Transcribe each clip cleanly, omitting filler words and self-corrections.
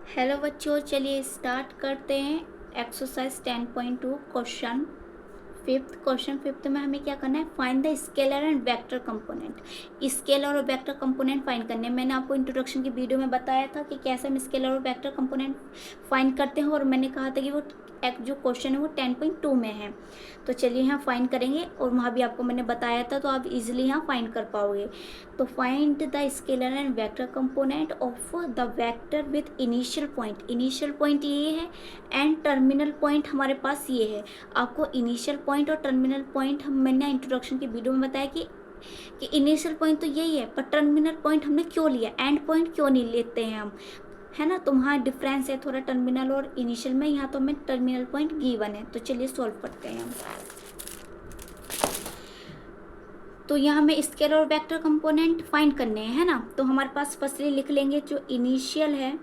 Hello बच्चों, चलिए start करते हैं। एक्सरसाइज 10.2 क्वेश्चन फिफ्थ में हमें क्या करना है? Find the scalar and vector component. Scalar और वेक्टर कंपोनेंट फाइंड करने हैं। मैंने आपको इंट्रोडक्शन की वीडियो में बताया था कि कैसे हम स्केलर और वेक्टर कंपोनेंट फाइंड करते हैं, और मैंने कहा था कि वो एक जो क्वेश्चन है वो 10.2 में है। तो चलिए यहाँ फाइंड करेंगे, और वहाँ भी आपको मैंने बताया था, तो आप इजीली यहाँ फाइंड कर पाओगे। तो find the scalar and vector component of the vector with initial point. Initial point ये है एंड टर्मिनल पॉइंट हमारे पास ये है। आपको इनिशियल पॉइंट और टर्मिनल पॉइंट मैंने इंट्रोडक्शन की वीडियो में बताया कि इनिशियल पॉइंट तो यही है, पर टर्मिनल पॉइंट हमने क्यों लिया, एंड पॉइंट क्यों नहीं लेते हैं हम, है ना। तो वहाँ डिफरेंस है थोड़ा टर्मिनल और इनिशियल में। यहाँ तो हमें टर्मिनल पॉइंट गिवन है। तो चलिए सॉल्व करते हैं हम। तो यहाँ हमें स्केलर और वेक्टर कंपोनेंट फाइंड करने हैं, है ना। तो हमारे पास फर्स्टली लिख लेंगे जो इनिशियल है।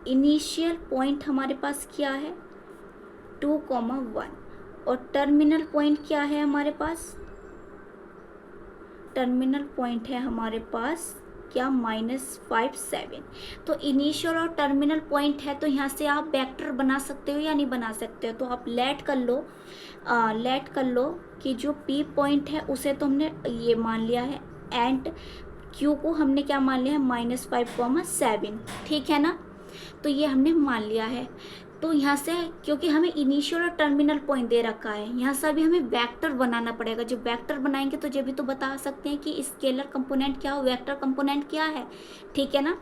इनिशियल पॉइंट हमारे पास क्या है? 2,1। और टर्मिनल पॉइंट क्या है हमारे पास? टर्मिनल पॉइंट है हमारे पास क्या? -5, 7। तो इनिशियल और टर्मिनल पॉइंट है, तो यहाँ से आप वेक्टर बना सकते हो या नहीं बना सकते हो? तो आप लेट कर लो कि जो P पॉइंट है उसे तो हमने ये मान लिया है, एंड Q को हमने क्या मान लिया है? -5, 7। ठीक है ना। तो ये हमने मान लिया है। तो यहाँ से क्योंकि हमें इनिशियल और टर्मिनल पॉइंट दे रखा है, यहाँ से अभी हमें वेक्टर बनाना पड़ेगा। जब वेक्टर बनाएंगे तो जब भी तो बता सकते हैं कि स्केलर कंपोनेंट क्या हो, वेक्टर कंपोनेंट क्या है। ठीक है ना।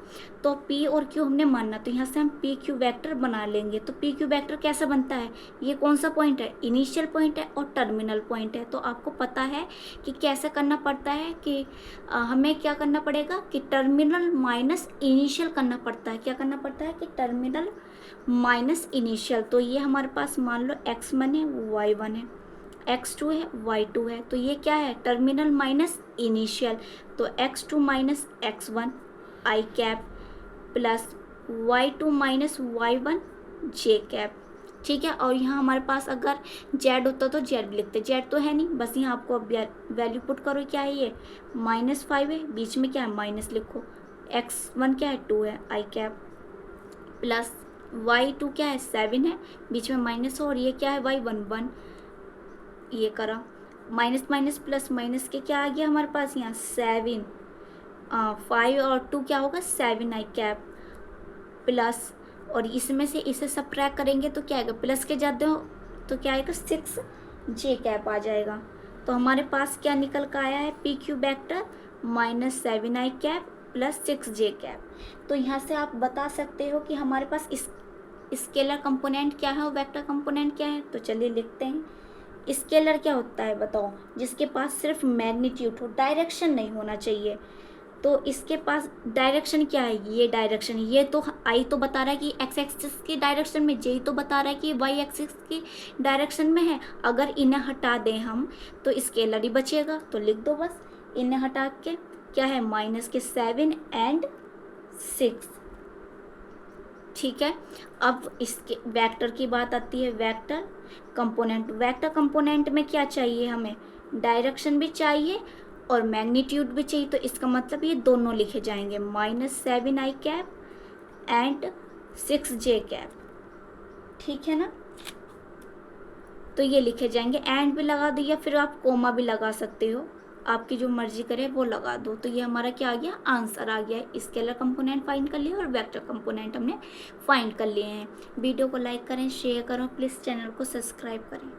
तो P और Q हमने मानना, तो यहाँ से हम PQ वेक्टर बना लेंगे। तो PQ वेक्टर कैसा बनता है? ये कौन सा पॉइंट है? इनिशियल पॉइंट है और टर्मिनल पॉइंट है। तो आपको पता है कि कैसे करना पड़ता है कि हमें क्या करना पड़ेगा कि टर्मिनल माइनस इनिशियल करना पड़ता है। क्या करना पड़ता है? कि टर्मिनल माइनस इनिशियल। तो ये हमारे पास मान लो x1 है, y1 है, x2 है, y2 है। तो ये क्या है? Terminal minus initial. तो x2 minus x1 i cap plus y2 minus y1 j cap. ठीक है। और यहाँ हमारे पास अगर z होता तो z लिखते, z तो है नहीं, बस यहाँ आपको अब वैल्यू पुट करो। क्या है ये? -5 है, बीच में क्या है? माइनस लिखो। x1 क्या है? 2 है i कैप प्लस y2 क्या है? 7 है, बीच में माइनस हो, और ये क्या है? y1 1। ये करा माइनस माइनस प्लस माइनस के क्या आ गया हमारे पास? यहाँ 7, 5 और 2 क्या होगा? 7 i कैप प्लस, और इसमें से इसे सबट्रैक्ट करेंगे तो क्या आएगा? प्लस के जाते हो तो क्या आएगा? 6 j कैप आ जाएगा। तो हमारे पास क्या निकल कर आया है? PQ vector -7 i cap plus 6 j cap. तो यहाँ से आप बता सकते हो कि हमारे पास इस स्केलर कंपोनेंट क्या है और वेक्टर कंपोनेंट क्या है। तो चलिए लिखते हैं। स्केलर क्या होता है बताओ? जिसके पास सिर्फ मैग्नीट्यूड हो, डायरेक्शन नहीं होना चाहिए। तो इसके पास डायरेक्शन क्या है? ये डायरेक्शन, ये तो आई तो बता रहा है कि एक्स एक्सिस की डायरेक्शन में, जे तो बता रहा है कि वाई एक्सिस की डायरेक्शन में है। अगर इन्हें हटा दें हम तो स्केलर ही बचेगा। तो लिख दो बस, इन्हें हटा के क्या है? -7 एंड 6। ठीक है। अब इसके वेक्टर की बात आती है। वेक्टर कंपोनेंट, वेक्टर कंपोनेंट में क्या चाहिए हमें? डायरेक्शन भी चाहिए और मैग्नीट्यूड भी चाहिए। तो इसका मतलब ये दोनों लिखे जाएंगे, -7 i cap and 6 j cap. ठीक है ना। तो ये लिखे जाएंगे, एंड भी लगा दो या फिर आप कोमा भी लगा सकते हो, आपकी जो मर्जी करे वो लगा दो। तो ये हमारा क्या आ गया? आंसर आ गया। स्केलर कंपोनेंट फाइंड कर लिए और वेक्टर कंपोनेंट हमने फाइंड कर लिए हैं। वीडियो को लाइक करें, शेयर करें, प्लीज़ चैनल को सब्सक्राइब करें।